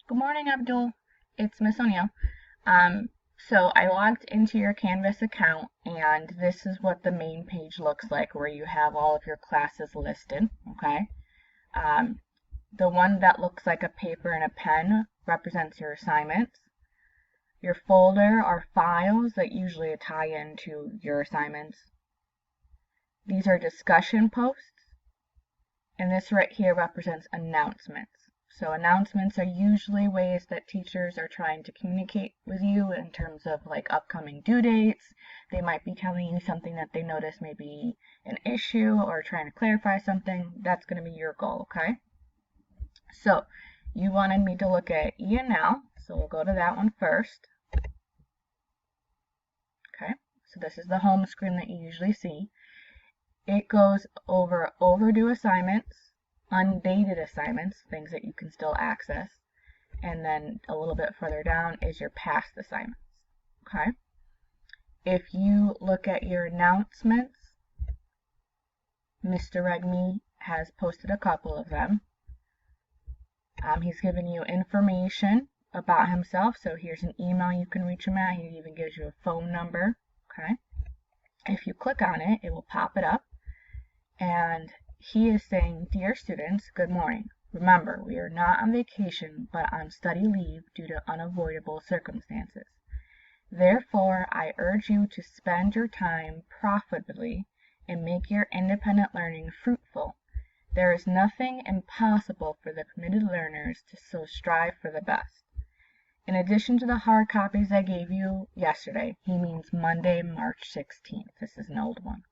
Good morning, Abdul. It's Miss O'Neill. So I logged into your Canvas account, and this is what the main page looks like, where you have all of your classes listed, okay? Um, the one that looks like a paper and a pen represents your assignments. Your folder are files that usually tie into your assignments. These are discussion posts, and this right here represents announcements. So announcements are usually ways that teachers are trying to communicate with you in terms of like upcoming due dates. They might be telling you something that they notice may be an issue or trying to clarify something. That's going to be your goal, okay? So you wanted me to look at ENL, so we'll go to that one first. Okay, so this is the home screen that you usually see. It goes over overdue assignments, undated assignments, things that you can still access, and then a little bit further down is your past assignments. Okay? If you look at your announcements, Mr. Regmi has posted a couple of them. He's given you information about himself, so here's an email you can reach him at. He even gives you a phone number. Okay? If you click on it, it will pop it up, and he is saying, "Dear students, good morning. Remember, we are not on vacation, but on study leave due to unavoidable circumstances. Therefore, I urge you to spend your time profitably and make your independent learning fruitful. There is nothing impossible for the committed learners, so strive for the best." In addition to the hard copies I gave you yesterday, he means Monday, March 16th. This is an old one.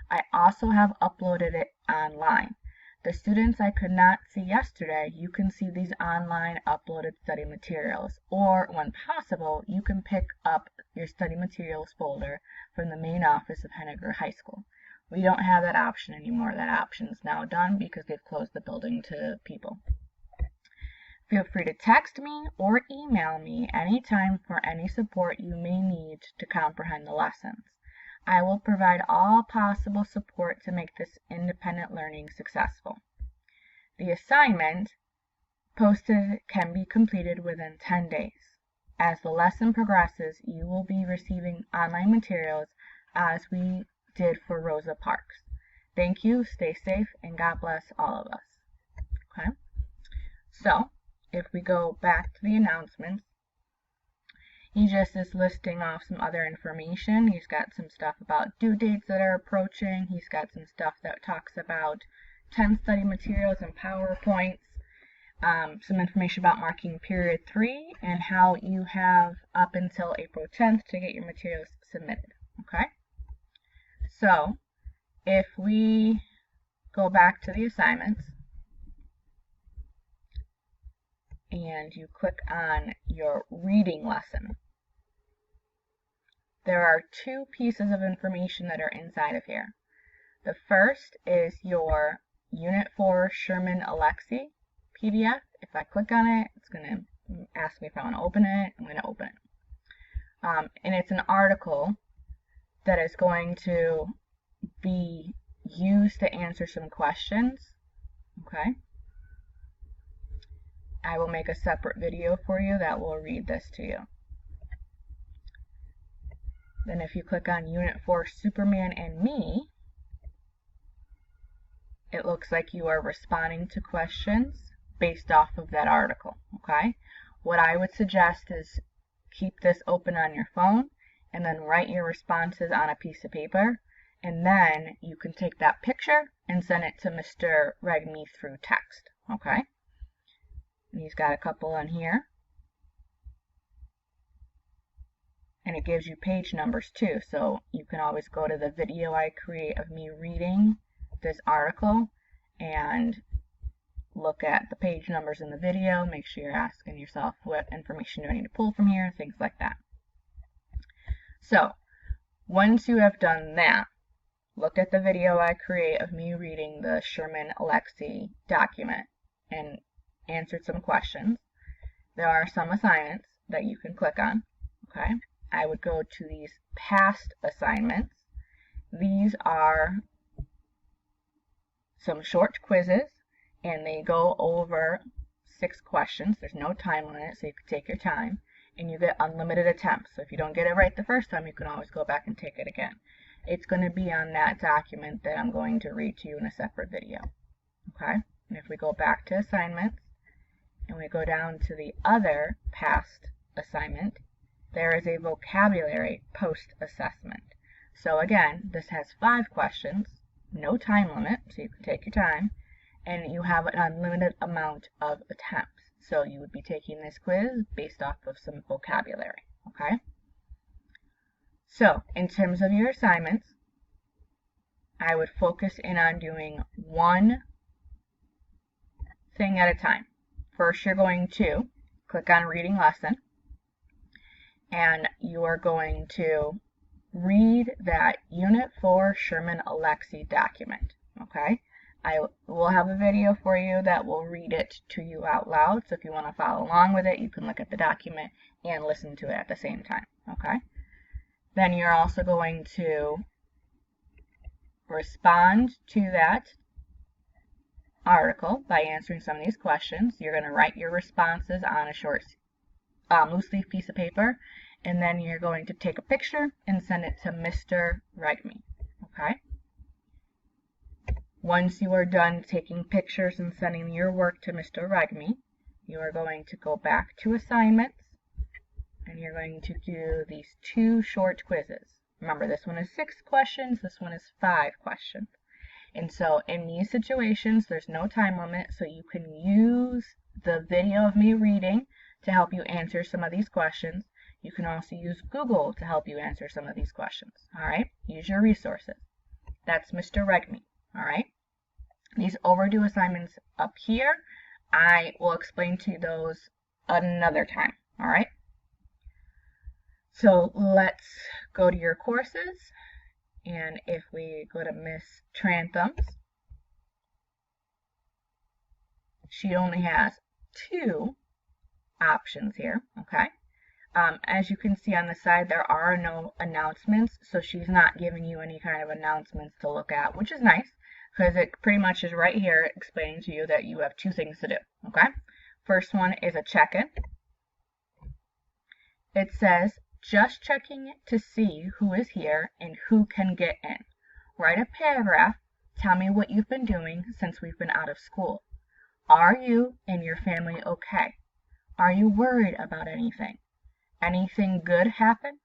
I also have uploaded it online. The students I could not see yesterday, you can see these online uploaded study materials, or when possible, you can pick up your study materials folder from the main office of Henniger High School. We don't have that option anymore. That option is now done because they've closed the building to people. Feel free to text me or email me anytime for any support you may need to comprehend the lessons. I will provide all possible support to make this independent learning successful. The assignment posted can be completed within 10 days. As the lesson progresses, you will be receiving online materials as we did for Rosa Parks. Thank you, stay safe, and God bless all of us. Okay? So, if we go back to the announcements, he just is listing off some other information. He's got some stuff about due dates that are approaching. He's got some stuff that talks about 10 study materials and PowerPoints. Some information about marking period 3 and how you have up until April 10th to get your materials submitted. Okay? So, if we go back to the assignments and you click on your reading lesson, there are two pieces of information that are inside of here. The first is your Unit 4 Sherman-Alexie PDF. If I click on it, it's going to ask me if I want to open it. I'm going to open it. And it's an article that is going to be used to answer some questions. Okay? I will make a separate video for you that will read this to you. Then if you click on Unit 4 Superman and Me, it looks like you are responding to questions based off of that article, okay? What I would suggest is keep this open on your phone and then write your responses on a piece of paper, and then you can take that picture and send it to Mr. Regmi through text, okay? And he's got a couple on here. And it gives you page numbers too, so you can always go to the video I create of me reading this article and look at the page numbers in the video, make sure you're asking yourself what information do I need to pull from here, things like that. So, once you have done that, look at the video I create of me reading the Sherman-Alexie document and answered some questions. There are some assignments that you can click on, okay? I would go to these past assignments. These are some short quizzes, and they go over 6 questions. There's no time limit, so you can take your time. And you get unlimited attempts. So if you don't get it right the first time, you can always go back and take it again. It's going to be on that document that I'm going to read to you in a separate video. Okay? And if we go back to assignments, and we go down to the other past assignment, there is a vocabulary post-assessment. So again, this has 5 questions, no time limit, so you can take your time, and you have an unlimited amount of attempts. So you would be taking this quiz based off of some vocabulary, okay? So in terms of your assignments, I would focus in on doing one thing at a time. First, you're going to click on Reading Lesson, and you are going to read that Unit 4 Sherman-Alexie document, okay? I will have a video for you that will read it to you out loud, so if you want to follow along with it, you can look at the document and listen to it at the same time, okay? Then you're also going to respond to that article by answering some of these questions. You're going to write your responses on a short loose leaf piece of paper, and then you're going to take a picture and send it to Mr. Regmi, okay? Once you are done taking pictures and sending your work to Mr. Regmi, you are going to go back to assignments, and you're going to do these 2 short quizzes. Remember, this one is 6 questions, this one is 5 questions. And so in these situations, there's no time limit, so you can use the video of me reading to help you answer some of these questions. You can also use Google to help you answer some of these questions, all right? Use your resources. That's Mr. Regmi, all right? These overdue assignments up here, I will explain to you those another time, all right? So let's go to your courses, and if we go to Miss Trantham's, she only has 2 options here, okay? As you can see on the side, there are no announcements, so she's not giving you any kind of announcements to look at, which is nice, because it pretty much is right here explaining to you that you have 2 things to do, okay? First one is a check-in. It says, just checking to see who is here and who can get in. Write a paragraph. Tell me what you've been doing since we've been out of school. Are you and your family okay? Are you worried about anything? Anything good happen?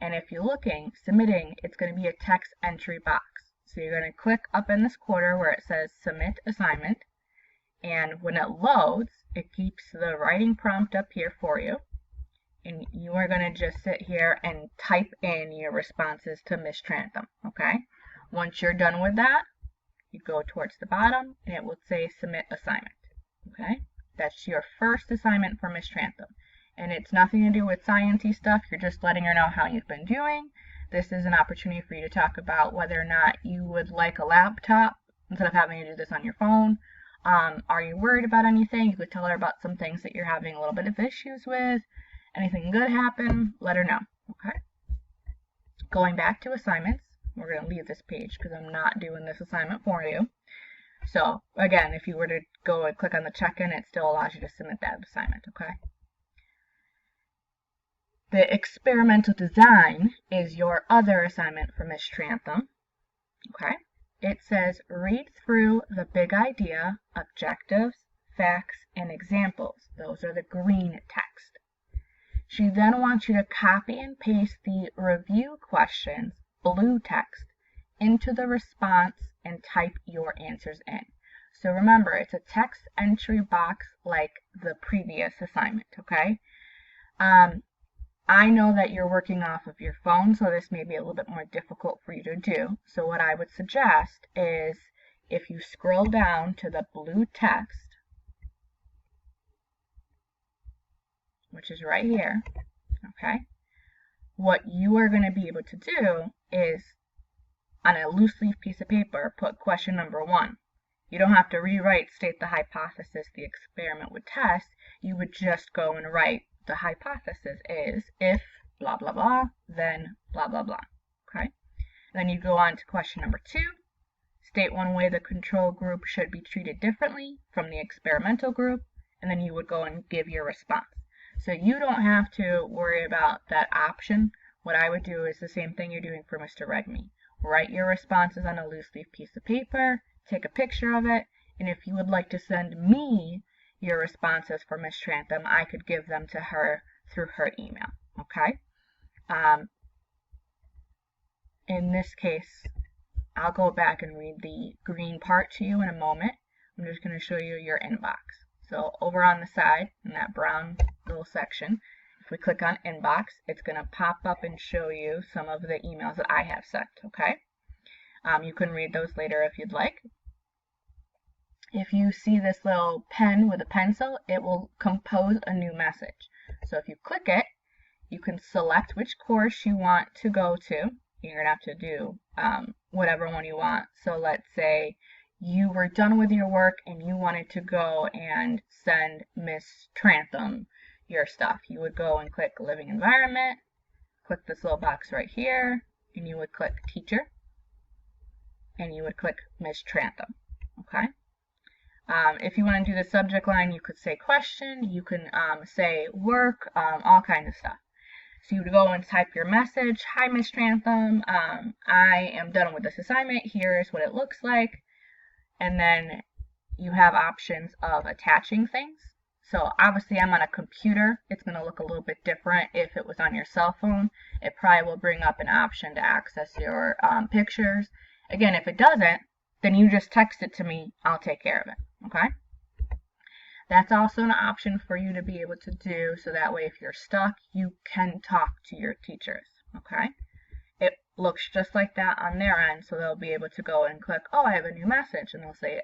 And if you're looking, submitting, it's going to be a text entry box. So you're going to click up in this corner where it says submit assignment. And when it loads, it keeps the writing prompt up here for you. And you are going to just sit here and type in your responses to Miss Trantham, okay? Once you're done with that, you go towards the bottom and it will say submit assignment, okay? That's your first assignment for Miss Trantham. And it's nothing to do with sciencey stuff. You're just letting her know how you've been doing. This is an opportunity for you to talk about whether or not you would like a laptop instead of having to do this on your phone. Are you worried about anything? You could tell her about some things that you're having a little bit of issues with. Anything good happen, let her know, okay? Going back to assignments, we're going to leave this page because I'm not doing this assignment for you. So, again, if you were to go and click on the check-in, it still allows you to submit that assignment, okay? The experimental design is your other assignment for Miss Trantham, okay? It says, read through the big idea, objectives, facts, and examples. Those are the green text. She then wants you to copy and paste the review questions, blue text, into the response and type your answers in. So remember, it's a text entry box like the previous assignment, okay? I know that you're working off of your phone, so this may be a little bit more difficult for you to do. So what I would suggest is if you scroll down to the blue text, which is right here, okay? What you are going to be able to do is, on a loose leaf piece of paper, put question number 1. You don't have to rewrite, state the hypothesis the experiment would test. You would just go and write the hypothesis is if blah, blah, blah, then blah, blah, blah, okay? Then you go on to question number 2. State one way the control group should be treated differently from the experimental group. and then you would go and give your response. So you don't have to worry about that option. What I would do is the same thing you're doing for Mr. Regmi. Write your responses on a loose leaf piece of paper, take a picture of it, and if you would like to send me your responses for Miss Trantham, I could give them to her through her email, okay? In this case, I'll go back and read the green part to you in a moment. I'm just going to show you your inbox. So over on the side, in that brown little section, if we click on inbox, it's going to pop up and show you some of the emails that I have sent, okay? You can read those later if you'd like. If you see this little pen with a pencil, it will compose a new message. So if you click it, you can select which course you want to go to. You're going to have to do whatever one you want. So let's say you were done with your work and you wanted to go and send Miss Trantham your stuff. You would go and click Living Environment, click this little box right here, and you would click Teacher, and you would click Miss Trantham, okay? If you want to do the subject line, you could say question, you can say work, all kinds of stuff. So you would go and type your message. Hi, Miss Trantham. I am done with this assignment. Here's what it looks like. And then you have options of attaching things. So obviously I'm on a computer. It's going to look a little bit different if it was on your cell phone. It probably will bring up an option to access your pictures. Again, if it doesn't, then you just text it to me. I'll take care of it. Okay? That's also an option for you to be able to do, so that way if you're stuck, you can talk to your teachers, okay? It looks just like that on their end, so they'll be able to go and click, oh, I have a new message, and they'll say,